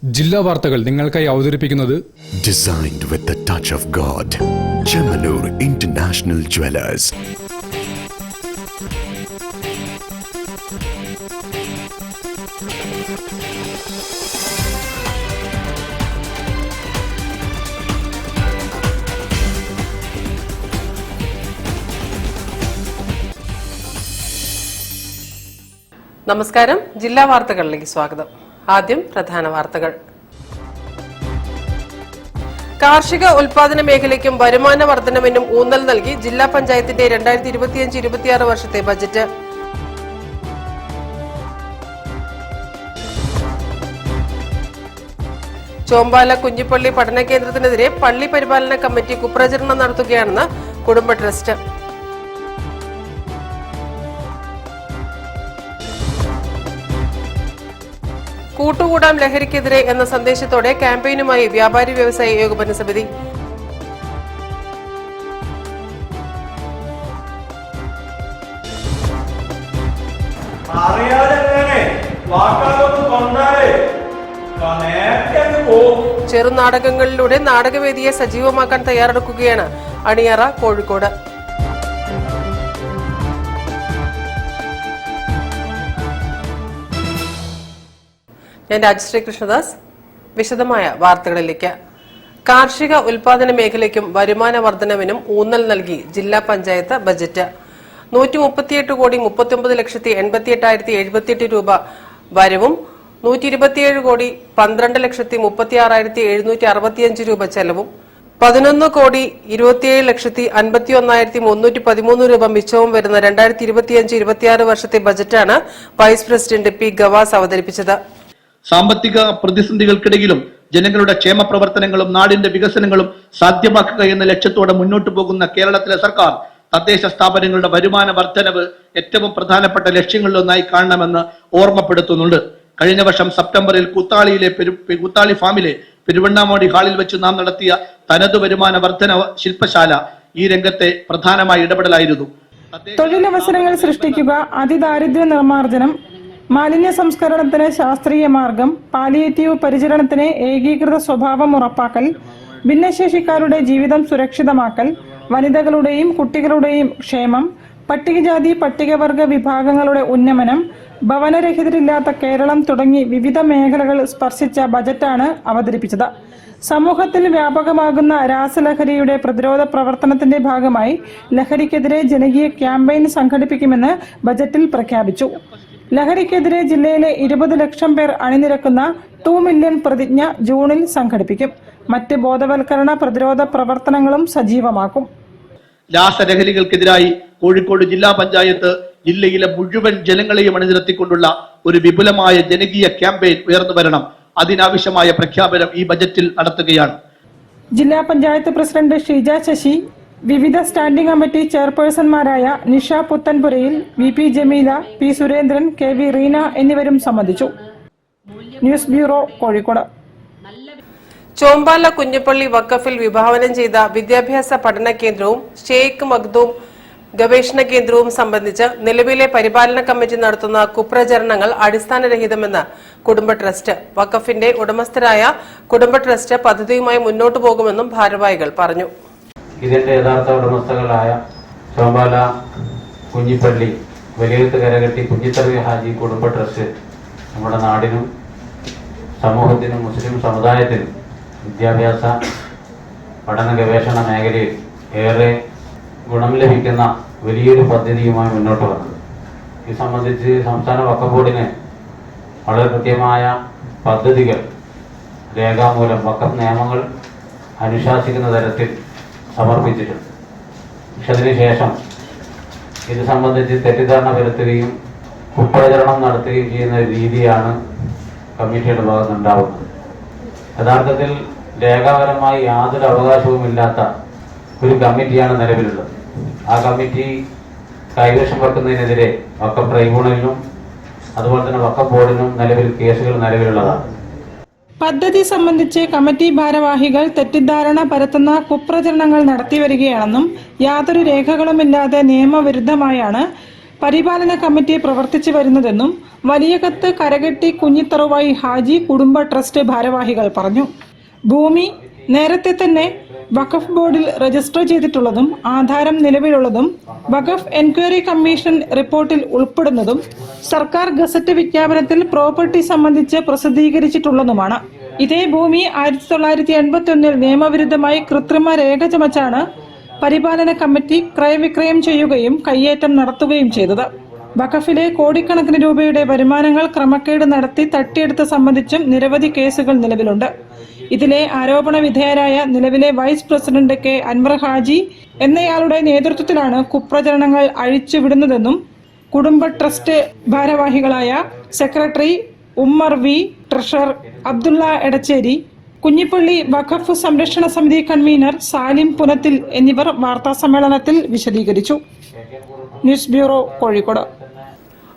ജില്ലാ വാർത്തകൾ നിങ്ങൾക്കായി അവതരിപ്പിക്കുന്നത് Designed with the touch of God. Chemanur International Jewelers. നമസ്കാരം. ജില്ലാ വാർത്തകളിലേക്ക് സ്വാഗതം. ആദ്യം പ്രധാന വാർത്തകൾ. കാർഷിക ഉൽപാദന മേഖലയ്ക്കും വരുമാന വർധനവിനും ഊന്നൽ നൽകി ജില്ലാ പഞ്ചായത്തിന്റെ 2025-26 വർഷത്തെ ബജറ്റ്. ചോമ്പാല കുഞ്ഞിപ്പള്ളി പഠന കേന്ദ്രത്തിനെതിരെ പള്ളി പരിപാലന കമ്മിറ്റി കുപ്രചരണം നടത്തുകയാണെന്ന് കുടുംബ ട്രസ്റ്റ്. കൂട്ടുകൂടാം ലഹരിക്കെതിരെ എന്ന സന്ദേശത്തോടെ ക്യാമ്പയിനുമായി വ്യാപാരി വ്യവസായി ഏകോപന സമിതി. ചെറുനാടകങ്ങളിലൂടെ നാടകവേദിയെ സജീവമാക്കാൻ തയ്യാറെടുക്കുകയാണ് അണിയറ കോഴിക്കോട്. ഞാൻ രാജശ്രീ കൃഷ്ണദാസ്. വിശദമായ വാർത്തകളിലേക്ക്. കാർഷിക ഉൽപാദന മേഖലയ്ക്കും വരുമാന വർധനവിനും ഊന്നൽ നൽകി ജില്ലാ പഞ്ചായത്ത് ബജറ്റ്. 138,39,88,078 രൂപ വരവും 127,12,36,765 രൂപ ചെലവും 11,27,51,313 രൂപ മിച്ചവും വരുന്ന 2025-26 വർഷത്തെ ബജറ്റാണ് വൈസ് പ്രസിഡന്റ് പി ഗവാസ് അവതരിപ്പിച്ചത്. സാമ്പത്തിക പ്രതിസന്ധികൾക്കിടയിലും ജനങ്ങളുടെ ക്ഷേമ പ്രവർത്തനങ്ങളും നാടിന്റെ വികസനങ്ങളും സാധ്യമാക്കുക എന്ന ലക്ഷ്യത്തോടെ മുന്നോട്ടു പോകുന്ന കേരളത്തിലെ സർക്കാർ തദ്ദേശ സ്ഥാപനങ്ങളുടെ വരുമാന വർധനവ് ഏറ്റവും പ്രധാനപ്പെട്ട ലക്ഷ്യങ്ങളിലൊന്നായി കാണണമെന്ന് ഓർമ്മപ്പെടുത്തുന്നുണ്ട്. കഴിഞ്ഞ വർഷം സെപ്റ്റംബറിൽ കൂത്താളി ഫാമിലെ പെരുവണ്ണാമോടി ഹാളിൽ വെച്ച് നാം നടത്തിയ തനതു വരുമാന വർധന ശില്പശാല ഈ രംഗത്തെ പ്രധാനമായ ഇടപെടലായിരുന്നു. തൊഴിലവസരങ്ങൾ സൃഷ്ടിക്കുക, അതിദാരിദ്ര്യ നിർമ്മാർജ്ജനം, മാലിന്യ സംസ്കരണത്തിന് ശാസ്ത്രീയ മാർഗം, പാലിയേറ്റീവ് പരിചരണത്തിന് ഏകീകൃത സ്വഭാവം ഉറപ്പാക്കൽ, ഭിന്നശേഷിക്കാരുടെ ജീവിതം സുരക്ഷിതമാക്കൽ, വനിതകളുടെയും കുട്ടികളുടെയും ക്ഷേമം, പട്ടികജാതി പട്ടികവർഗ വിഭാഗങ്ങളുടെ ഉന്നമനം, ഭവനരഹിതരില്ലാത്ത കേരളം തുടങ്ങി വിവിധ മേഖലകൾ സ്പർശിച്ച ബജറ്റാണ് അവതരിപ്പിച്ചത്. സമൂഹത്തിൽ വ്യാപകമാകുന്ന രാസലഹരിയുടെ പ്രതിരോധ പ്രവർത്തനത്തിന്റെ ഭാഗമായി ലഹരിക്കെതിരെ ജനകീയ ക്യാമ്പയിൻ സംഘടിപ്പിക്കുമെന്ന് ബജറ്റിൽ പ്രഖ്യാപിച്ചു. ലഹരിക്കെതിരെ ജില്ലയിലെ 20 ലക്ഷം പേർ അണിനിരക്കുന്ന 2 മില്യൺ പ്രതിജ്ഞ ജൂണിൽ സംഘടിപ്പിക്കും. മറ്റ് ബോധവൽക്കരണ പ്രതിരോധ പ്രവർത്തനങ്ങളും സജീവമാക്കും. രാസലഹരികൾക്കെതിരായി കോഴിക്കോട് ജില്ലാ പഞ്ചായത്ത് ജില്ലയിലെ മുഴുവൻ ജനങ്ങളെയും അണിനിരത്തിക്കൊണ്ടുള്ള ഒരു വിപുലമായ ജനകീയ ക്യാമ്പയിൻ ഉയർന്നു വരണം. അതിനാവശ്യമായ പ്രഖ്യാപനം ഈ ബജറ്റിൽ നടത്തുകയാണ്. ജില്ലാ പഞ്ചായത്ത് പ്രസിഡന്റ് ഷീജ ശശി, വിവിധ സ്റ്റാൻഡിംഗ് കമ്മിറ്റി ചെയർപേഴ്സൺമാരായ നിഷ പുത്തൻപുരയിൽ, വി പി ജമീല, പി സുരേന്ദ്രൻ, കെ വി റീന എന്നിവരും സംബന്ധിച്ചു. News bureau, Kozhikode. ചോമ്പാല കുഞ്ഞിപ്പള്ളി വഖഫിൽ വിഭാവനം ചെയ്ത വിദ്യാഭ്യാസ പഠന കേന്ദ്രവും ഷെയ്ഖ് മഖ്ദൂം ഗവേഷണ കേന്ദ്രവും സംബന്ധിച്ച് നിലവിലെ പരിപാലന കമ്മിറ്റി നടത്തുന്ന കുപ്രചരണങ്ങൾ അടിസ്ഥാനരഹിതമെന്ന് കുടുംബ ട്രസ്റ്റ്. വഖഫിന്റെ ഉടമസ്ഥരായ കുടുംബ ട്രസ്റ്റ് പദ്ധതിയുമായി മുന്നോട്ടു പോകുമെന്നും ഭാരവാഹികൾ പറഞ്ഞു. ഇതിന്റെ യഥാർത്ഥ ഉടമസ്ഥകളായ ചോമ്പാല കുഞ്ഞിപ്പള്ളി വലിയത്ത് കരകെട്ടി കുഞ്ഞിത്തറി ഹാജി കുടുംബ ട്രസ്റ്റ് നമ്മുടെ നാടിനും സമൂഹത്തിനും മുസ്ലിം സമുദായത്തിനും വിദ്യാഭ്യാസ പഠന ഗവേഷണ മേഖലയിൽ ഏറെ ഗുണം ലഭിക്കുന്ന വലിയൊരു പദ്ധതിയുമായി മുന്നോട്ട് വന്നത്. ഇത് സംബന്ധിച്ച് സംസ്ഥാന വഖഫ് ബോർഡിന് വളരെ കൃത്യമായ പദ്ധതികൾ രേഖാമൂലം വഖഫ് നിയമങ്ങൾ അനുശാസിക്കുന്ന തരത്തിൽ സമർപ്പിച്ചിട്ടുണ്ട്. പക്ഷെ അതിനുശേഷം ഇത് സംബന്ധിച്ച് തെറ്റിദ്ധാരണ വരുത്തുകയും കുപ്രചരണം നടത്തുകയും ചെയ്യുന്ന രീതിയാണ് കമ്മിറ്റിയുടെ ഭാഗത്തുനിന്നുണ്ടാവുന്നത്. യഥാർത്ഥത്തിൽ രേഖാപരമായി യാതൊരു അവകാശവുമില്ലാത്ത ഒരു കമ്മിറ്റിയാണ് നിലവിലുള്ളത്. ആ കമ്മിറ്റി കൈവശം വെക്കുന്നതിനെതിരെ വഖഫ് ട്രൈബ്യൂണലിനും അതുപോലെ തന്നെ വഖഫ് ബോർഡിനും നിലവിൽ കേസുകൾ നിലവിലുള്ളതാണ്. പദ്ധതി സംബന്ധിച്ച് കമ്മിറ്റി ഭാരവാഹികൾ തെറ്റിദ്ധാരണ പരത്തുന്ന കുപ്രചരണങ്ങൾ നടത്തിവരികയാണെന്നും യാതൊരു രേഖകളുമില്ലാതെ നിയമവിരുദ്ധമായാണ് പരിപാലന കമ്മിറ്റി പ്രവർത്തിച്ചു വരുന്നതെന്നും വലിയകത്ത് കരകെട്ടി കുഞ്ഞിത്തറുവായി ഹാജി കുടുംബ ട്രസ്റ്റ് ഭാരവാഹികൾ പറഞ്ഞു. ഭൂമി നേരത്തെ തന്നെ വഖഫ് ബോർഡിൽ രജിസ്റ്റർ ചെയ്തിട്ടുള്ളതും ആധാരം നിലവിലുള്ളതും വഖഫ് എൻക്വയറി കമ്മീഷൻ റിപ്പോർട്ടിൽ ഉൾപ്പെടുന്നതും സർക്കാർ ഗസറ്റ് വിജ്ഞാപനത്തിൽ പ്രോപ്പർട്ടി സംബന്ധിച്ച് പ്രസിദ്ധീകരിച്ചിട്ടുള്ളതുമാണ്. ഇതേ ഭൂമി 1981 നിയമവിരുദ്ധമായി കൃത്രിമ രേഖ ചമച്ചാണ് പരിപാലന കമ്മിറ്റി ക്രയവിക്രയം ചെയ്യുകയും കയ്യേറ്റം നടത്തുകയും ചെയ്തത്. വഖഫിലെ കോടിക്കണക്കിന് രൂപയുടെ വരുമാനങ്ങൾ ക്രമക്കേട് നടത്തി തട്ടിയെടുത്ത് സംബന്ധിച്ചും നിരവധി കേസുകൾ നിലവിലുണ്ട്. ഇതിലെ ആരോപണ വിധേയരായ നിലവിലെ വൈസ് പ്രസിഡന്റ് കെ അൻവർ ഹാജി എന്നയാളുടെ നേതൃത്വത്തിലാണ് കുപ്രചരണങ്ങൾ അഴിച്ചുവിടുന്നതെന്നും കുടുംബ ട്രസ്റ്റ് ഭാരവാഹികളായ സെക്രട്ടറി ഉമ്മർ വി, ട്രഷറർ അബ്ദുള്ള എടച്ചേരി, കുഞ്ഞിപ്പള്ളി വഖഫ് സംരക്ഷണ സമിതി കൺവീനർ സാലിം പുനത്തിൽ എന്നിവർ വാർത്താസമ്മേളനത്തിൽ വിശദീകരിച്ചു. News bureau, Kozhikode.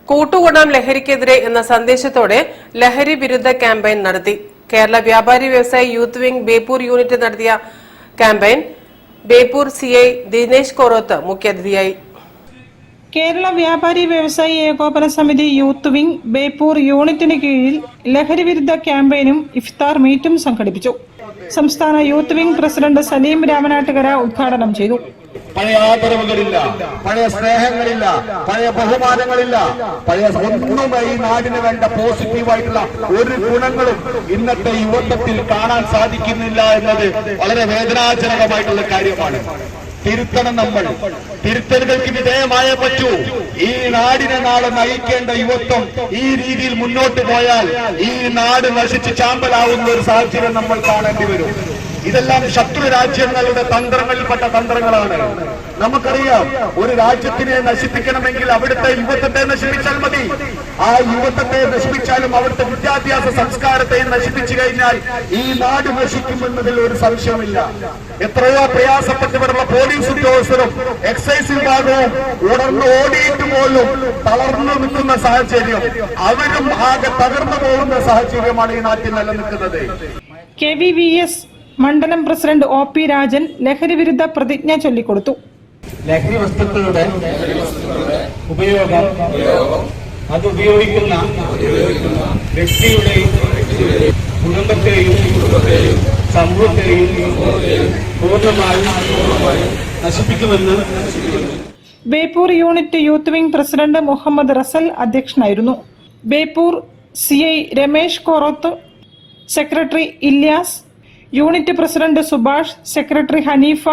കൂട്ടുകൂടാം ലഹരിക്കെതിരെ എന്ന സന്ദേശത്തോടെ ലഹരി വിരുദ്ധ ക്യാമ്പയിൻ നടത്തി. കേരള വ്യാപാരി വ്യവസായി യൂത്ത് വിംഗ് ബേപ്പൂർ യൂണിറ്റ് നടത്തിയ ക്യാമ്പയിൻ ബേപ്പൂർ CI ദിനേശ് കോറോത്ത് മുഖ്യാതിഥിയായി. കേരള വ്യാപാരി വ്യവസായി ഏകോപന സമിതി യൂത്ത് വിംഗ് ബേപ്പൂർ യൂണിറ്റിന് കീഴിൽ ലഹരി വിരുദ്ധ ക്യാമ്പയിനും ഇഫ്താർ മീറ്റും സംഘടിപ്പിച്ചു. സംസ്ഥാന youth wing president Saleem Ramanattukara ഉദ്ഘാടനം ചെയ്തു. പഴയ ആദരവുകളില്ല, പഴയ സ്നേഹങ്ങളില്ല, പഴയ ബഹുമാനങ്ങളില്ല, പഴയ ഒന്നും ഈ നാടിന് വേണ്ട പോസിറ്റീവായിട്ടുള്ള ഒരു ഗുണങ്ങളും ഇന്നത്തെ യുവത്വത്തിൽ കാണാൻ സാധിക്കുന്നില്ല എന്നത് വളരെ വേദനാജനകമായിട്ടുള്ള കാര്യമാണ്. തിരുത്തണം നമ്മൾ. തിരുത്തലുകൾക്ക് വിധേയമായേ പറ്റൂ. ഈ നാടിനെ നാളെ നയിക്കേണ്ട യുവത്വം ഈ രീതിയിൽ മുന്നോട്ട് പോയാൽ ഈ നാട് നശിച്ച് ചാമ്പലാവുന്ന ഒരു സാഹചര്യം നമ്മൾ കാണേണ്ടി വരും. ഇതെല്ലാം ശത്രു രാജ്യങ്ങളുടെ തന്ത്രങ്ങളിൽപ്പെട്ട തന്ത്രങ്ങളാണ്. നമുക്കറിയാം, ഒരു രാജ്യത്തിനെ നശിപ്പിക്കണമെങ്കിൽ അവിടുത്തെ യുവത്വത്തെ നശിപ്പിച്ചാൽ മതി. ആ യുവത്വത്തെ നശിപ്പിച്ചാലും അവിടുത്തെ വിദ്യാഭ്യാസ സംസ്കാരത്തെയും നശിപ്പിച്ചു കഴിഞ്ഞാൽ ഈ നാട് നശിക്കുമെന്നതിൽ ഒരു സംശയമില്ല. എത്രയോ പ്രയാസപ്പെട്ടവരുള്ള പോലീസ് ഉദ്യോഗസ്ഥരും എക്സൈസ് വിഭാഗവും ഉണർന്ന് ഓടിയിട്ട് പോലും തളർന്നു നിൽക്കുന്ന സാഹചര്യം, അവരും ആകെ തകർന്നു പോകുന്ന സാഹചര്യമാണ് ഈ നാട്ടിൽ നിലനിൽക്കുന്നത്. KVVS മണ്ഡലം പ്രസിഡന്റ് OP രാജൻ ലഹരി വിരുദ്ധ പ്രതിജ്ഞ ചൊല്ലിക്കൊടുത്തു. ലഹരി വസ്തുക്കളുടെ ഉപയോഗം അത് ഉപയോഗിക്കുന്ന വ്യക്തിയുടെയും കുടുംബത്തെയും സമൂഹത്തെയും പൂർണ്ണമായും നശിപ്പിക്കുമെന്ന് Beypore unit youth wing president Muhammad Rasal അധ്യക്ഷനായിരുന്നു. Beypore CI Ramesh Koroth, secretary Ilyas, unit president Subhash, secretary Haneefa,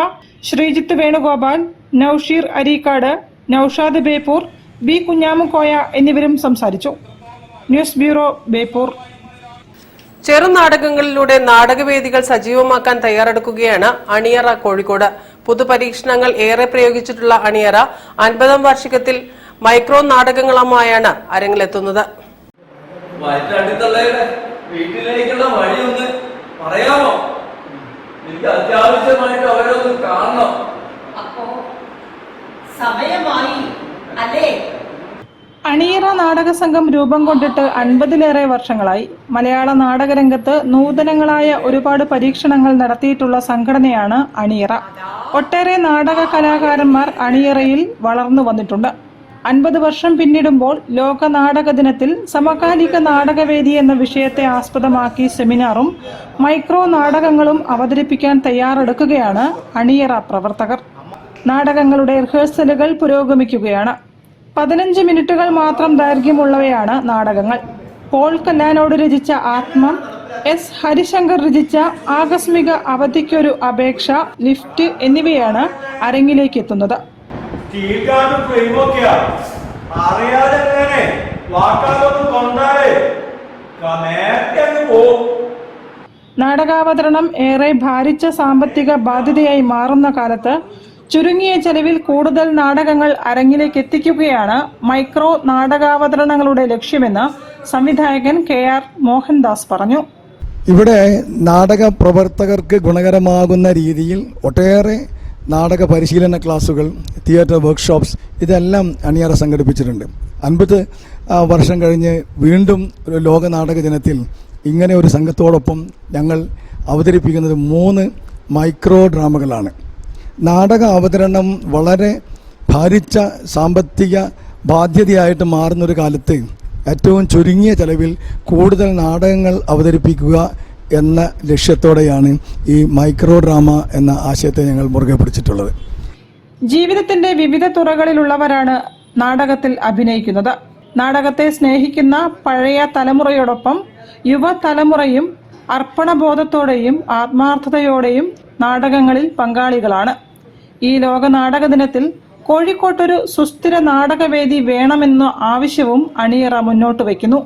Sreejith Venugopal, Naushir Areekad, Naushad Beypore, B Kunhamukoya എന്നിവരും സംസാരിച്ചു. News bureau, Beypore. ചെറുനാടകങ്ങളിലൂടെ നാടകവേദികൾ സജീവമാക്കാൻ തയ്യാറെടുക്കുകയാണ് അണിയറ കോഴിക്കോട്. പുതുപരീക്ഷണങ്ങൾ ഏറെ പ്രയോഗിച്ചിട്ടുള്ള അണിയറ 50ാം വാർഷികത്തിൽ മൈക്രോ നാടകങ്ങളുമായാണ് അരങ്ങിലെത്തുന്നത്. വീട്ടിലേക്കുള്ള വഴിയൊന്ന് പറയാമോ? എനിക്ക് അത്യാവശ്യമായിട്ട് അവരെ ഒന്ന് കാണണം. അപ്പോ സമയമായി അല്ലേ? അണിയറ നാടക സംഘം രൂപം കൊണ്ടിട്ട് 50ലേറെ വർഷങ്ങളായി. മലയാള നാടകരംഗത്ത് നൂതനങ്ങളായ ഒരുപാട് പരീക്ഷണങ്ങൾ നടത്തിയിട്ടുള്ള സംഘടനയാണ് അണിയറ. ഒട്ടേറെ നാടക കലാകാരന്മാർ അണിയറയിൽ വളർന്നു വന്നിട്ടുണ്ട്. 50 വർഷം പിന്നിടുമ്പോൾ ലോക നാടക ദിനത്തിൽ സമകാലിക നാടകവേദി എന്ന വിഷയത്തെ ആസ്പദമാക്കി സെമിനാറും മൈക്രോ നാടകങ്ങളും അവതരിപ്പിക്കാൻ തയ്യാറെടുക്കുകയാണ് അണിയറ പ്രവർത്തകർ. നാടകങ്ങളുടെ റിഹേഴ്സലുകൾ പുരോഗമിക്കുകയാണ്. 15 മിനിറ്റുകൾ മാത്രം ദൈർഘ്യമുള്ളവയാണ് നാടകങ്ങൾ. പോൾ കല്ലാനോട് രചിച്ച ആത്മം, S ഹരിശങ്കർ രചിച്ച ആകസ്മിക അവധിക്കൊരു അപേക്ഷ, ലിഫ്റ്റ് എന്നിവയാണ് അരങ്ങിലേക്ക് എത്തുന്നത്. നാടകാവതരണം ഏറെ ഭാരിച്ച സാമ്പത്തിക ബാധ്യതയായി മാറുന്ന കാലത്ത് ചുരുങ്ങിയ ചെലവിൽ കൂടുതൽ നാടകങ്ങൾ അരങ്ങിലേക്ക് എത്തിക്കുകയാണ് മൈക്രോ നാടകാവതരണങ്ങളുടെ ലക്ഷ്യമെന്ന് സംവിധായകൻ KR മോഹൻദാസ് പറഞ്ഞു. ഇവിടെ നാടക പ്രവർത്തകർക്ക് ഗുണകരമാകുന്ന രീതിയിൽ ഒട്ടേറെ നാടക പരിശീലന ക്ലാസുകൾ, തിയേറ്റർ വർക്ക്ഷോപ്സ് ഇതെല്ലാം അണിയറ സംഘടിപ്പിച്ചിട്ടുണ്ട്. 50 വർഷം കഴിഞ്ഞ് വീണ്ടും ഒരു ലോക നാടക ദിനത്തിൽ ഇങ്ങനെ ഒരു സംഘത്തോടൊപ്പം ഞങ്ങൾ അവതരിപ്പിക്കുന്നത് 3 മൈക്രോ ഡ്രാമകളാണ്. നാടക അവതരണം വളരെ ഭാരിച്ച സാമ്പത്തിക ബാധ്യതയായിട്ട് മാറുന്നൊരു കാലത്ത് ഏറ്റവും ചുരുങ്ങിയ ചെലവിൽ കൂടുതൽ നാടകങ്ങൾ അവതരിപ്പിക്കുക എന്ന ലക്ഷ്യത്തോടെയാണ് ഈ മൈക്രോ ഡ്രാമ എന്ന ആശയത്തെ ഞങ്ങൾ മുറുകെ പിടിച്ചിട്ടുള്ളത്. ജീവിതത്തിന്റെ വിവിധ തുറകളിലുള്ളവരാണ് നാടകത്തിൽ അഭിനയിക്കുന്നത്. നാടകത്തെ സ്നേഹിക്കുന്ന പഴയ തലമുറയോടൊപ്പം യുവതലമുറയും അർപ്പണബോധത്തോടെയും ആത്മാർത്ഥതയോടെയും നാടകങ്ങളിൽ പങ്കാളികളാണ്. ഈ ലോക നാടക ദിനത്തിൽ കോഴിക്കോട്ടൊരു സുസ്ഥിര നാടകവേദി വേണമെന്ന ആവശ്യവും അണിയറ മുന്നോട്ട് വയ്ക്കുന്നു.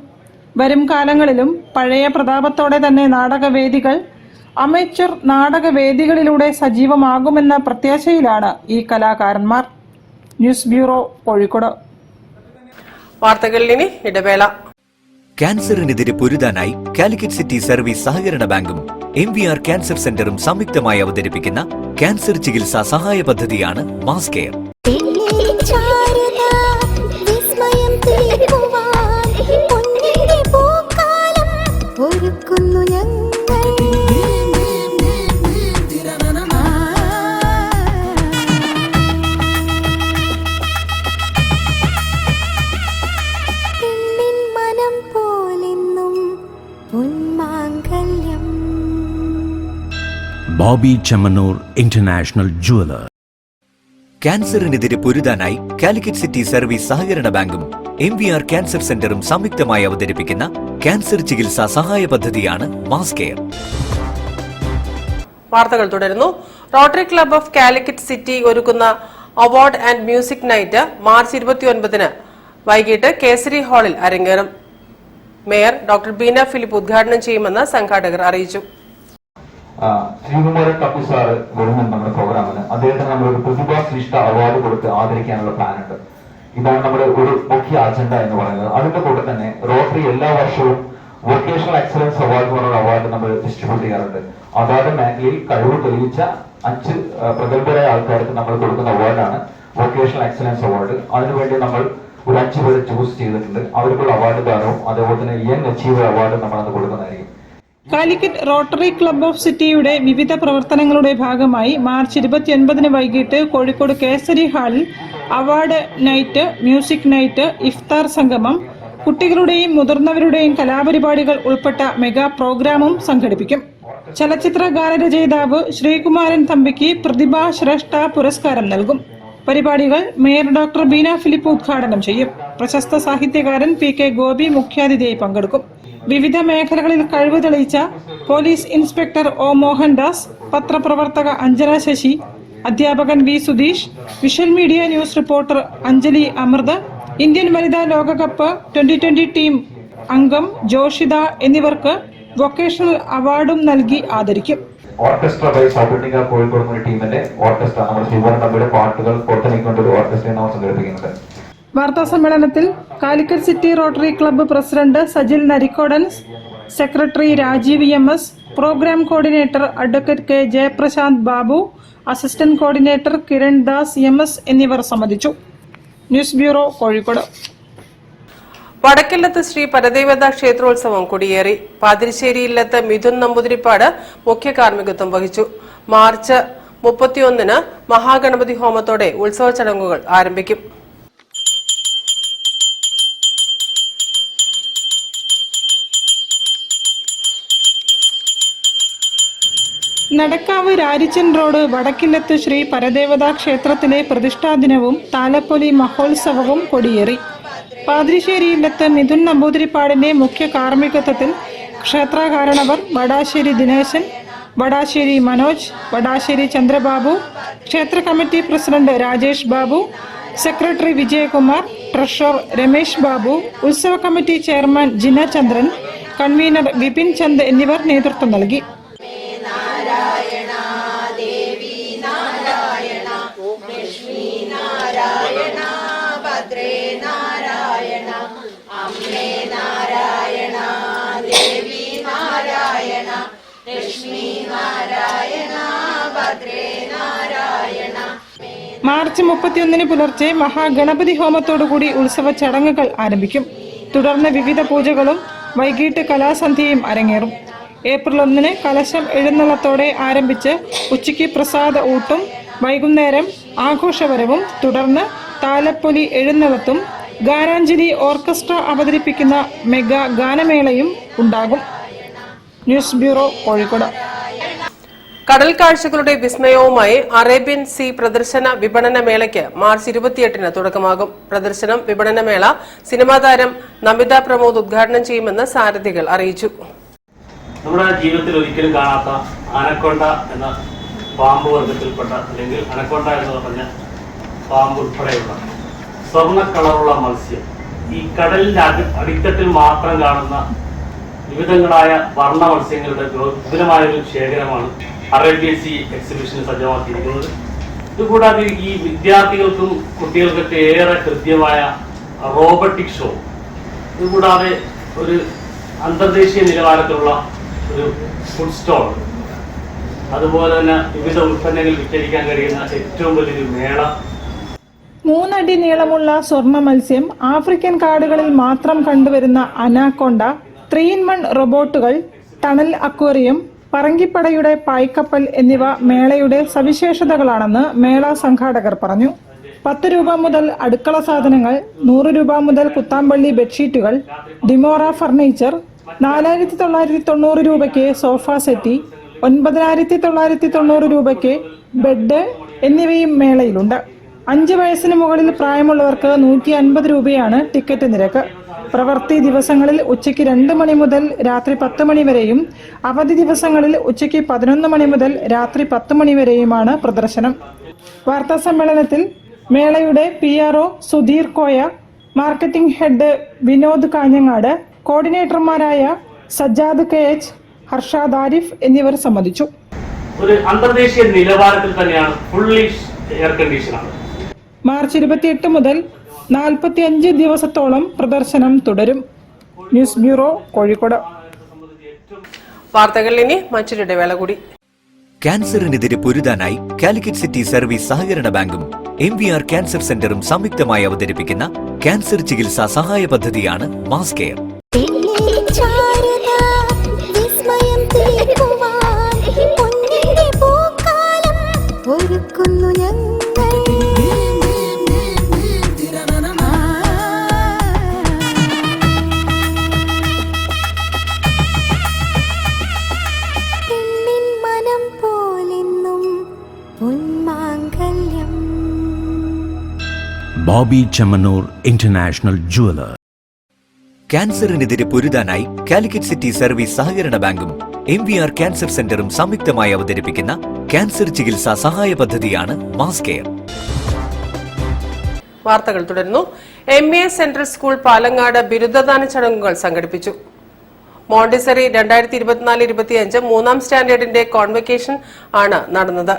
വരും കാലങ്ങളിലും പഴയ പ്രതാപത്തോടെ തന്നെ നാടകവേദികൾ അമേച്ചർ നാടകവേദികളിലൂടെ സജീവമാകുമെന്ന പ്രത്യാശയിലാണ് ഈ കലാകാരന്മാർ. News bureau, Kozhikode. വാർത്തകളിൽ ഇനി ഇടവേള. ക്യാൻസറിനെതിരെ പൊരുതാനായി കാലിക്കറ്റ് സിറ്റി സർവീസ് സഹകരണ ബാങ്കും MVR ക്യാൻസർ സെന്ററും സംയുക്തമായി അവതരിപ്പിക്കുന്ന ക്യാൻസർ ചികിത്സാ സഹായ പദ്ധതിയാണ് mass care. Boby Chemmanur international jeweller. ക്യാൻസറിനെതിരെ പൊരുതാനായി കാലിക്കറ്റ് സിറ്റി സർവീസ് സഹകരണ ബാങ്കും MVR ക്യാൻസർ സെന്ററും സംയുക്തമായി അവതരിപ്പിക്കുന്ന ക്യാൻസർ ചികിത്സാ സഹായ പദ്ധതിയാണ് മാസ് കെയർ. വാർത്തകൾ തുടരുന്നു. Rotary club of Calicut city ഒരുക്കുന്ന award and music night March 29 വൈകിട്ട് കേസരി ഹാളിൽ അരങ്ങേറും. മേയർ ഡോക്ടർ ബീന ഫിലിപ്പ് ഉദ്ഘാടനം ചെയ്യുമെന്ന് സംഘാടകർ അറിയിച്ചു. ശ്രീകുമാരൻ കപ്പു സാറ് വരുന്നുണ്ട് നമ്മുടെ പ്രോഗ്രാമിന്. അദ്ദേഹത്തിന് നമ്മളൊരു പ്രതിഭാശ്രേഷ്ഠ അവാർഡ് കൊടുത്ത് ആദരിക്കാനുള്ള പ്ലാൻ ഉണ്ട്. ഇതാണ് നമ്മുടെ ഒരു മുഖ്യ അജണ്ട എന്ന് പറയുന്നത്. അതിന്റെ കൂടെ തന്നെ റോട്ടറി എല്ലാ വർഷവും വൊക്കേഷണൽ എക്സലൻസ് അവാർഡ് എന്ന് പറയുന്ന അവാർഡ് നമ്മൾ ഡിസ്ട്രിബ്യൂട്ട് ചെയ്യാറുണ്ട്. അതാത് മേഖലയിൽ കഴിവ് തെളിയിച്ച 5 പ്രഗത്ഭരായ ആൾക്കാർക്ക് നമ്മൾ കൊടുക്കുന്ന അവാർഡാണ് വൊക്കേഷണൽ എക്സലൻസ് അവാർഡ്. അതിനുവേണ്ടി നമ്മൾ ഒരു 5 പേരെ ചൂസ് ചെയ്തിട്ടുണ്ട്. അവർക്കുള്ള അവാർഡ് ദാനവും അതേപോലെ തന്നെ യങ് അച്ചീവർ അവാർഡ് നമ്മളത് കൊടുക്കുന്നതായിരിക്കും. കാലിക്കറ്റ് റോട്ടറി ക്ലബ് ഓഫ് സിറ്റിയുടെ വിവിധ പ്രവർത്തനങ്ങളുടെ ഭാഗമായി മാർച്ച് 29 വൈകിട്ട് കോഴിക്കോട് കേസരി ഹാളിൽ അവാർഡ് നൈറ്റ്, മ്യൂസിക് നൈറ്റ്, ഇഫ്താർ സംഗമം, കുട്ടികളുടെയും മുതിർന്നവരുടെയും കലാപരിപാടികൾ ഉൾപ്പെട്ട മെഗാ പ്രോഗ്രാമും സംഘടിപ്പിക്കും. ചലച്ചിത്ര ഗാനരചയിതാവ് ശ്രീകുമാരൻ തമ്പിക്ക് പ്രതിഭാശ്രേഷ്ഠ പുരസ്കാരം നൽകും. പരിപാടികൾ മേയർ ഡോക്ടർ ബീന ഫിലിപ്പ് ഉദ്ഘാടനം ചെയ്യും. പ്രശസ്ത സാഹിത്യകാരൻ PK ഗോപി മുഖ്യാതിഥിയായി പങ്കെടുക്കും. വിവിധ മേഖലകളിൽ കഴിവ് തെളിയിച്ച പോലീസ് ഇൻസ്പെക്ടർ O മോഹൻദാസ്, പത്രപ്രവർത്തക അഞ്ജന ശശി, അധ്യാപകൻ V Sudheesh, visual media news reporter Anjali Amrit, Indian വനിതാ ലോകകപ്പ് 2020 ടീം അംഗം ജോഷിത എന്നിവർക്ക് വൊക്കേഷണൽ അവാർഡും നൽകി ആദരിക്കും. Orchestra by South India Kozhikode ടീമിന്റെ ഓർക്കസ്ട്ര നമ്മൾ ശ്രീകുമാരൻ തമ്പിയുടെ പാട്ടുകൾ പുറത്തിറക്കിക്കൊണ്ട് ഒരു ഓർക്കസ്ട്രയെ നമ്മൾ സംഘടിപ്പിക്കുന്നുണ്ട്. വാർത്താ സമ്മേളനത്തിൽ Calicut city rotary club president Sajil നരിക്കോടൻസ്, secretary Rajeev MS, programme coordinator advocate K Jayaprasanth Babu, assistant coordinator Kiran Das MS എന്നിവർ സംബന്ധിച്ചു. News bureau, Kozhikode. വടക്കില്ലത്ത് ശ്രീ പരദേവത ക്ഷേത്രോത്സവം കൊടിയേറി. പാതിരിശ്ശേരി ഇല്ലത്ത് മിഥുൻ നമ്പൂതിരിപ്പാട് മുഖ്യ കാർമ്മികത്വം വഹിച്ചു. മാർച്ച് 31 മഹാഗണപതി ഹോമത്തോടെ ഉത്സവ ചടങ്ങുകൾ ആരംഭിക്കും. നടക്കാവ് രാരിച്ചൻ റോഡ് വടക്കില്ലത്ത് ശ്രീ പരദേവതാ ക്ഷേത്രത്തിലെ പ്രതിഷ്ഠാദിനവും താലപ്പൊലി മഹോത്സവവും കൊടിയേറി. പാതിരിശ്ശേരി ഇല്ലത്ത് മിഥുൻ നമ്പൂതിരിപ്പാടിന്റെ മുഖ്യ കാർമ്മികത്വത്തിൽ ക്ഷേത്രകാരണവർ വടാശ്ശേരി ദിനേശൻ, വടാശ്ശേരി മനോജ്, വടാശ്ശേരി ചന്ദ്രബാബു, ക്ഷേത്ര committee president Rajesh Babu, secretary Vijayakumar, treasurer Ramesh Babu, ഉത്സവ കമ്മിറ്റി ചെയർമാൻ ജിന ചന്ദ്രൻ, കൺവീനർ വിപിൻ ചന്ദ് എന്നിവർ നേതൃത്വം നൽകി. മാർച്ച് 31 പുലർച്ചെ മഹാഗണപതി ഹോമത്തോടുകൂടി ഉത്സവ ചടങ്ങുകൾ ആരംഭിക്കും. തുടർന്ന് വിവിധ പൂജകളും വൈകിട്ട് കലാസന്ധ്യയും അരങ്ങേറും. ഏപ്രിൽ 1 കലശം എഴുന്നള്ളത്തോടെ ആരംഭിച്ച് ഉച്ചയ്ക്ക് പ്രസാദ ഊട്ടും, വൈകുന്നേരം ആഘോഷവരവും, തുടർന്ന് താലപ്പൊലി എഴുന്നള്ളത്തും, ഗാനാഞ്ജലി ഓർക്കസ്ട്ര അവതരിപ്പിക്കുന്ന മെഗാ ഗാനമേളയും ഉണ്ടാകും. News bureau, Kozhikode. കടൽ കാഴ്ചകളുടെ വിസ്മയവുമായി അറേബ്യൻ സീ പ്രദർശന വിപണന മേളയ്ക്ക് മാർച്ച് 28-ന് തുടക്കമാകും. പ്രദർശനം വിപണനമേള സിനിമാ താരം നമിത പ്രമോദ് ഉദ്ഘാടനം ചെയ്യുമെന്ന് സാരഥികൾ അറിയിച്ചു. നമ്മുടെ ജീവിതത്തിൽ ഒരിക്കലും കാണാത്ത അനക്കൊണ്ട എന്ന പാമ്പ് വർഗത്തിൽപ്പെട്ട, അല്ലെങ്കിൽ അനക്കൊണ്ട എന്ന് പറഞ്ഞ പാമ്പ് ഉൾപ്പെടെയുള്ള സ്വർണ്ണ കളറുള്ള മത്സ്യം, ഈ കടലിന്റെ അടിത്തട്ടിൽ മാത്രം കാണുന്ന വിവിധങ്ങളായ വർണ്ണ മത്സ്യങ്ങളുടെ വിപുലമായൊരു ശേഖരമാണ് അറേബ്യൻ സീ എക്സിബിഷന് സജ്ജമാക്കിയിരിക്കുന്നത്. ഇതുകൂടാതെ ഈ വിദ്യാർത്ഥികൾക്കും കുട്ടികൾക്കൊക്കെ ഏറെ കൃത്യമായ റോബോട്ടിക് ഷോ, ഇതുകൂടാതെ ഒരു അന്തർദേശീയ നിലവാരത്തിലുള്ള ഒരു ഫുഡ് സ്റ്റോൾ, അതുപോലെ തന്നെ വിവിധ ഉൽപ്പന്നങ്ങൾ വിറ്റഴിക്കാൻ കഴിയുന്ന ഏറ്റവും വലിയൊരു മേള. 3 അടി നീളമുള്ള സ്വർണ്ണ മത്സ്യം, ആഫ്രിക്കൻ കാടുകളിൽ മാത്രം കണ്ടുവരുന്ന അനാക്കൊണ്ട, 3-in-1 റോബോട്ടുകൾ, ടണൽ അക്വേറിയം, പറങ്കിപ്പടയുടെ പായ്ക്കപ്പൽ എന്നിവ മേളയുടെ സവിശേഷതകളാണെന്ന് മേള സംഘാടകർ പറഞ്ഞു. 10 രൂപ മുതൽ അടുക്കള സാധനങ്ങൾ, 100 രൂപ മുതൽ കുത്താമ്പള്ളി ബെഡ്ഷീറ്റുകൾ, ഡിമോറ ഫർണിച്ചർ, 4990 രൂപയ്ക്ക് സോഫ സെറ്റി, 9990 രൂപയ്ക്ക് ബെഡ് എന്നിവയും മേളയിലുണ്ട്. 5 വയസ്സിന് മുകളിൽ പ്രായമുള്ളവർക്ക് 150 രൂപയാണ് ടിക്കറ്റ് നിരക്ക്. പ്രവൃത്തി ദിവസങ്ങളിൽ ഉച്ചയ്ക്ക് 2 മണി മുതൽ രാത്രി 10 മണി വരെയും അവധി ദിവസങ്ങളിൽ ഉച്ചയ്ക്ക് 11 മണി മുതൽ രാത്രി 10 മണി വരെയുമാണ് പ്രദർശനം. വാർത്താ സമ്മേളനത്തിൽ മേളയുടെ PRO Sudheer Koya, marketing head Vinod Kanhangad, കോർഡിനേറ്റർമാരായ സജ്ജാദ് KH, ഹർഷാദ് ആരിഫ് എന്നിവർ സംബന്ധിച്ചു. ഒരു അന്തർദേശീയ നിലവാരത്തിൽ തന്നെയാണ്, ഫുള്ളി എയർ കണ്ടീഷനാണ്. മാർച്ച് 28 മുതൽ 45 ദിവസത്തോളം പ്രദർശനം തുടരും. News bureau, Kozhikode. വാർത്തകൾ ഇനി മറ്റൊരു ഇടവേള കൂടി. ക്യാൻസറിനെതിരെ പൊരുതാനായി കാലിക്കറ്റ് സിറ്റി സർവീസ് സഹകരണ ബാങ്കും MVR ക്യാൻസർ സെന്ററും സംയുക്തമായി അവതരിപ്പിക്കുന്ന ക്യാൻസർ ചികിത്സാ സഹായ പദ്ധതിയാണ് mass care. Boby Chemmanur international jeweller. ക്യാൻസറിനെതിരെ പൊരുതാനായി കാലിക്കറ്റ് സിറ്റി സർവീസ് സഹകരണ ബാങ്കും MVR ക്യാൻസർ സെന്ററും സംയുക്തമായി അവതരിപ്പിക്കുന്ന ക്യാൻസർ ചികിത്സാ സഹായ പദ്ധതിയാണ് മാസ് കെയർ. വാർത്തകൾ തുടരുന്നു. MA സെൻട്രൽ സ്കൂൾ പാലങ്ങാട് ബിരുദദാന ചടങ്ങുകൾ സംഘടിപ്പിച്ചു. മോണ്ടിസറി 2024-25 3-ാം സ്റ്റാൻഡേർഡിന്റെ കോൺവെക്കേഷൻ ആണ് നടന്നത്.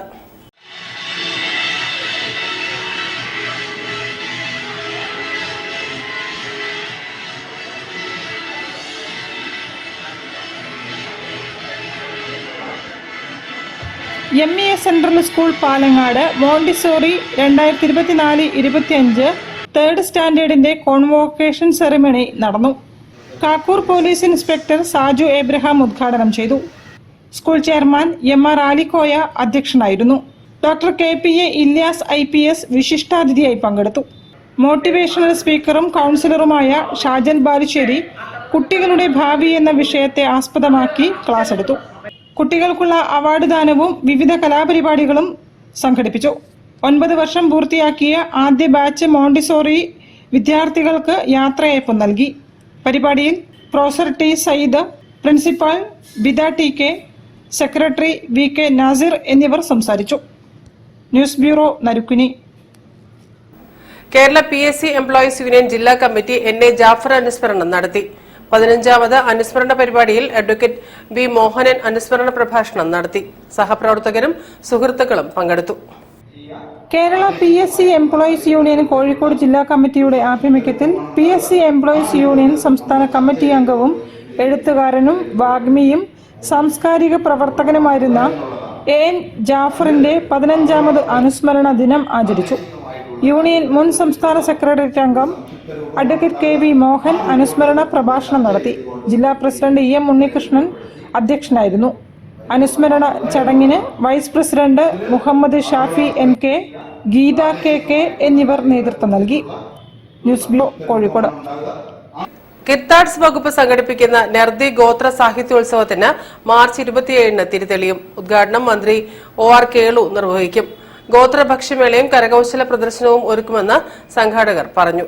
MA central school Palangad Montessori 2024-25 3rd സ്റ്റാൻഡേർഡിന്റെ കോൺവോക്കേഷൻ സെറിമണി നടന്നു. Kakkur police inspector Saju Abraham ഉദ്ഘാടനം ചെയ്തു. സ്കൂൾ ചെയർമാൻ MR ആലിക്കോയ അധ്യക്ഷനായിരുന്നു. ഡോക്ടർ KPA ഇല്യാസ് IPS വിശിഷ്ടാതിഥിയായി പങ്കെടുത്തു. മോട്ടിവേഷണൽ സ്പീക്കറും കൗൺസിലറുമായ ഷാജൻ ബാലുശ്ശേരി കുട്ടികളുടെ ഭാവി എന്ന വിഷയത്തെ ആസ്പദമാക്കി ക്ലാസ് എടുത്തു. കുട്ടികൾക്കുള്ള അവാർഡ് ദാനവും വിവിധ കലാപരിപാടികളും സംഘടിപ്പിച്ചു. 9 വർഷം പൂർത്തിയാക്കിയ ആദ്യ ബാച്ച് മോണ്ടിസോറി വിദ്യാർത്ഥികൾക്ക് യാത്രയയപ്പ് നൽകി. പരിപാടിയിൽ professor T Sayyid, principal Bida TK, secretary VK Nasir എന്നിവർ സംസാരിച്ചു. News bureau, Narukkuni. Kerala PSC employees union ജില്ലാ കമ്മിറ്റി NA ജാഫർ അനുസ്മരണം നടത്തി. 15ാമത് അനുസ്മരണ പരിപാടിയിൽ അഡ്വക്കേറ്റ് B മോഹനൻ അനുസ്മരണ പ്രഭാഷണം നടത്തി. സഹപ്രവർത്തകരും സുഹൃത്തുക്കളും പങ്കെടുത്തു. Kerala PSC employees union Kozhikode ജില്ലാ കമ്മിറ്റിയുടെ ആഭിമുഖ്യത്തിൽ PSC എംപ്ലോയീസ് യൂണിയൻ സംസ്ഥാന കമ്മിറ്റി അംഗവും എഴുത്തുകാരനും വാഗ്മിയും സാംസ്കാരിക പ്രവർത്തകനുമായിരുന്ന AN ജാഫറിന്റെ 15ാമത് അനുസ്മരണ ദിനം ആചരിച്ചു. യൂണിയൻ മുൻ സംസ്ഥാന സെക്രട്ടേറിയറ്റ് അംഗം അഡ്വക്കേറ്റ് KV മോഹൻ അനുസ്മരണ പ്രഭാഷണം നടത്തി. ജില്ലാ പ്രസിഡന്റ് EM ഉണ്ണികൃഷ്ണൻ അധ്യക്ഷനായിരുന്നു. അനുസ്മരണ ചടങ്ങിന് vice president Muhammad Shafi MK, Geetha KK എന്നിവർ നേതൃത്വം നൽകി. News bureau, Kozhikode. കിത്താഡ്സ് വകുപ്പ് സംഘടിപ്പിക്കുന്ന നർദി ഗോത്ര സാഹിത്യോത്സവത്തിന് മാർച്ച് 27-ന് തിരിതെളിയും. ഉദ്ഘാടനം മന്ത്രി OR കേളു നിർവഹിക്കും. ഗോത്രഭക്ഷ്യമേളയും കരകൌശല പ്രദർശനവും ഒരുക്കുമെന്ന് സംഘാടകർ പറഞ്ഞു.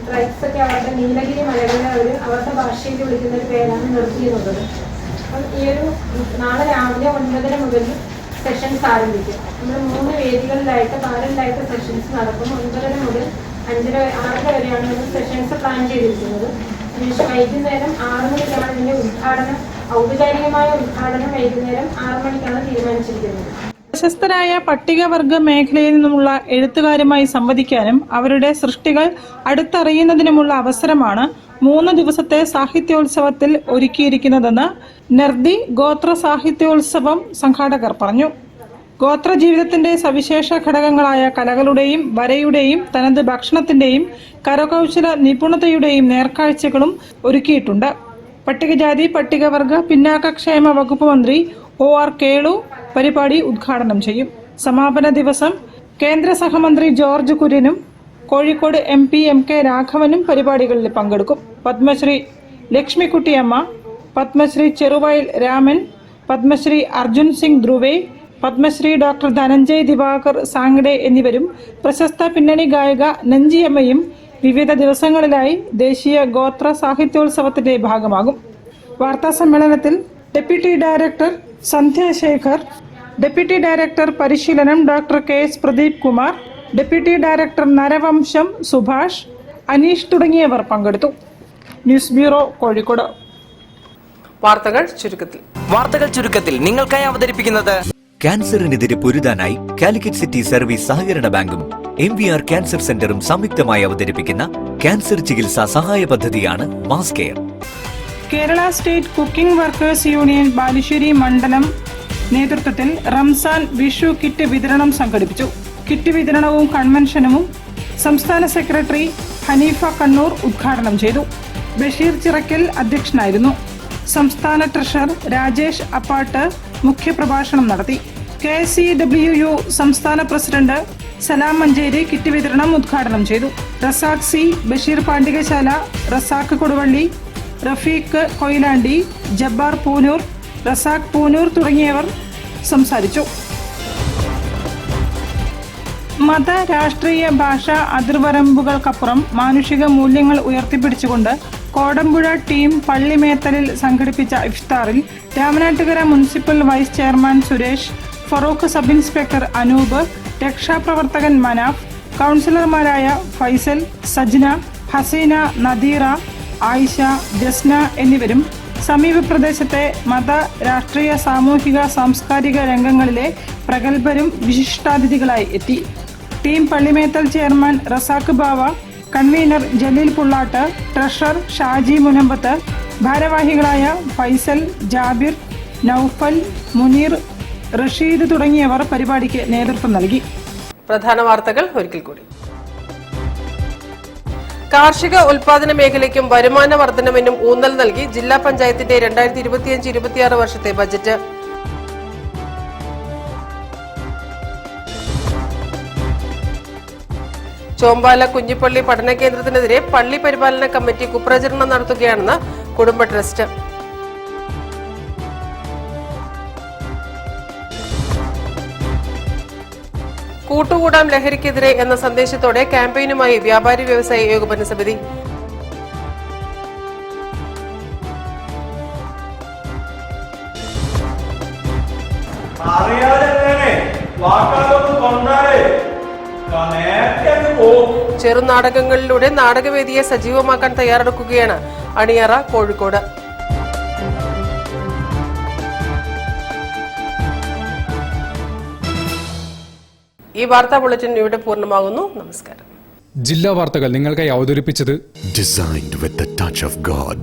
ട്രൈബ്സ് ഒക്കെ അവരുടെ നീലഗിരി മലകളെ അവരുടെ ഭാഷയിൽ വിളിക്കുന്ന ഒരു പേരാണ് നിർത്തിയിരുന്നത്. അപ്പം ഈ ഒരു നാളെ രാവിലെ 9:30 മുതൽ സെഷൻസ് ആരംഭിക്കും. നമ്മൾ 3 വേദികളിലായിട്ട് പാരലായിട്ട് സെഷൻസ് നടക്കും. 9:30 മുതൽ 5:30 വരെയാണ് നമ്മൾ സെഷൻസ് പ്ലാൻ ചെയ്തിരിക്കുന്നത്. വൈകുന്നേരം 6 മണിക്കാണ് ഇതിന്റെ ഉദ്ഘാടനം. ഔപചാരികമായ ഉദ്ഘാടനം വൈകുന്നേരം 6 മണിക്കാണ് തീരുമാനിച്ചിരിക്കുന്നത്. പ്രശസ്തരായ പട്ടികവർഗ മേഖലയിൽ നിന്നുമുള്ള എഴുത്തുകാരുമായി സംവദിക്കാനും അവരുടെ സൃഷ്ടികൾ അടുത്തറിയുന്നതിനുമുള്ള അവസരമാണ് 3 ദിവസത്തെ സാഹിത്യോത്സവത്തിൽ ഒരുക്കിയിരിക്കുന്നതെന്ന് നർദി ഗോത്ര സാഹിത്യോത്സവം സംഘാടകർ പറഞ്ഞു. ഗോത്ര ജീവിതത്തിന്റെ സവിശേഷ ഘടകങ്ങളായ കലകളുടെയും വരയുടെയും തനത് ഭക്ഷണത്തിന്റെയും കരകൗശല നിപുണതയുടെയും നേർക്കാഴ്ചകളും ഒരുക്കിയിട്ടുണ്ട്. പട്ടികജാതി പട്ടികവർഗ പിന്നാക്കക്ഷേമ വകുപ്പ് മന്ത്രി OR കേളു പരിപാടി ഉദ്ഘാടനം ചെയ്യും. സമാപന ദിവസം കേന്ദ്ര സഹമന്ത്രി ജോർജ് കുര്യനും കോഴിക്കോട് MP MK രാഘവനും പരിപാടികളിൽ പങ്കെടുക്കും. പത്മശ്രീ ലക്ഷ്മിക്കുട്ടിയമ്മ, പത്മശ്രീ ചെറുവയൽ രാമൻ, പത്മശ്രീ അർജുൻ സിംഗ് ധ്രുവേ, പത്മശ്രീ ഡോക്ടർ ധനഞ്ജയ് ദിവാകർ സാങ്ഡെ എന്നിവരും പ്രശസ്ത പിന്നണി ഗായിക നഞ്ചിയമ്മയും വിവിധ ദിവസങ്ങളിലായി ദേശീയ ഗോത്ര സാഹിത്യോത്സവത്തിന്റെ ഭാഗമാകും. വാർത്താ സമ്മേളനത്തിൽ deputy director Sandhya Sekhar, deputy director പരിശീലനം doctor KS Pradeep Kumar, deputy director നരവംശം സുഭാഷ്, അനീഷ് തുടങ്ങിയവർ പങ്കെടുത്തു. News bureau, Kozhikode. വാർത്തകൾ ചുരുക്കത്തിൽ നിങ്ങൾക്കായി അവതരിപ്പിക്കുന്നത് ക്യാൻസറിനെതിരെ പൊരുതാനായി കാലിക്കറ്റ് സിറ്റി സർവീസ് സഹകരണ ബാങ്കും MVR ക്യാൻസർ സെന്ററും സംയുക്തമായി അവതരിപ്പിക്കുന്ന ക്യാൻസർ ചികിത്സാ സഹായ പദ്ധതിയാണ് mass care. Kerala state cooking workers union Balussery മണ്ഡലം നേതൃത്വത്തിൽ റംസാൻ വിഷു കിറ്റ് വിതരണം സംഘടിപ്പിച്ചു. കിറ്റ് വിതരണവും കൺവെൻഷനും സംസ്ഥാന സെക്രട്ടറി ഹനീഫ കണ്ണൂർ ഉദ്ഘാടനം ചെയ്തു. ബഷീർ ചിറക്കൽ അധ്യക്ഷനായിരുന്നു. സംസ്ഥാന ട്രഷറർ രാജേഷ് അപ്പാട്ട് മുഖ്യപ്രഭാഷണം നടത്തി. KCWU സംസ്ഥാന പ്രസിഡന്റ് സലാം മഞ്ചേരി കിറ്റ് വിതരണം ഉദ്ഘാടനം ചെയ്തു. റസാഖ് C, ബഷീർ പാണ്ഡികശാല, റസാഖ് കൊടുവള്ളി, റഫീഖ് കൊയിലാണ്ടി, ജബ്ബാർ പൂനൂർ, റസാഖ് പൂനൂർ തുടങ്ങിയവർ സംസാരിച്ചു. മത രാഷ്ട്രീയ ഭാഷ അതിർവരമ്പുകൾക്കപ്പുറം മാനുഷിക മൂല്യങ്ങൾ ഉയർത്തിപ്പിടിച്ചുകൊണ്ട് കോടമ്പുഴ ടീം പള്ളിമേത്തലിൽ സംഘടിപ്പിച്ച ഇഫ്താറിൽ Ramanattukara municipal vice chairman Suresh, Farook sub inspector Anoop, രക്ഷാപ്രവർത്തകൻ മനാഫ്, കൗൺസിലർമാരായ ഫൈസൽ, സജ്ന, ഹസീന, നദീറ, ആയിഷ, ജസ്ന എന്നിവരും സമീപ പ്രദേശത്തെ മത രാഷ്ട്രീയ സാമൂഹിക സാംസ്കാരിക രംഗങ്ങളിലെ പ്രഗത്ഭരും വിശിഷ്ടാതിഥികളായി എത്തി. ടീം പള്ളിമേത്തൽ ചെയർമാൻ റസാഖ് ബാവ, കൺവീനർ ജലീൽ പുള്ളാട്ട്, ട്രഷറർ ഷാജി മുനമ്പത്ത്, ഭാരവാഹികളായ ഫൈസൽ, ജാബിർ, നൌഫൽ, മുനീർ, റഷീദ് തുടങ്ങിയവർ പരിപാടിക്ക് നേതൃത്വം നൽകി. പ്രധാന വാർത്തകൾ ഒരിക്കൽ കൂടി. കാർഷിക ഉൽപാദന മേഖലയ്ക്കും വരുമാന വർധനവിനും ഊന്നൽ നൽകി ജില്ലാ പഞ്ചായത്തിന്റെ 2025-26 വർഷത്തെ ബജറ്റ്. ചോമ്പാല കുഞ്ഞിപ്പള്ളി പഠന കേന്ദ്രത്തിനെതിരെ പള്ളി പരിപാലന കമ്മിറ്റി കുപ്രചരണം നടത്തുകയാണെന്ന് കുടുംബ ട്രസ്റ്റ്. കൂട്ടുകൂടാം ലഹരിക്കെതിരെ എന്ന സന്ദേശത്തോടെ ക്യാമ്പയിനുമായി വ്യാപാരി വ്യവസായി ഏകോപന സമിതി. ചെറുനാടകങ്ങളിലൂടെ നാടകവേദിയെ സജീവമാക്കാൻ തയ്യാറെടുക്കുകയാണ് അണിയറ കോഴിക്കോട്. ഈ വാർത്താ ബുള്ളറ്റിൻ ഇവിടെ പൂർണ്ണമാകുന്നു. നമസ്കാരം. ജില്ലാ വാർത്തകൾ നിങ്ങൾക്കായി അവതരിപ്പിച്ചത് Designed with the touch of God.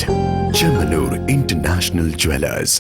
Chemanur International Jewelers.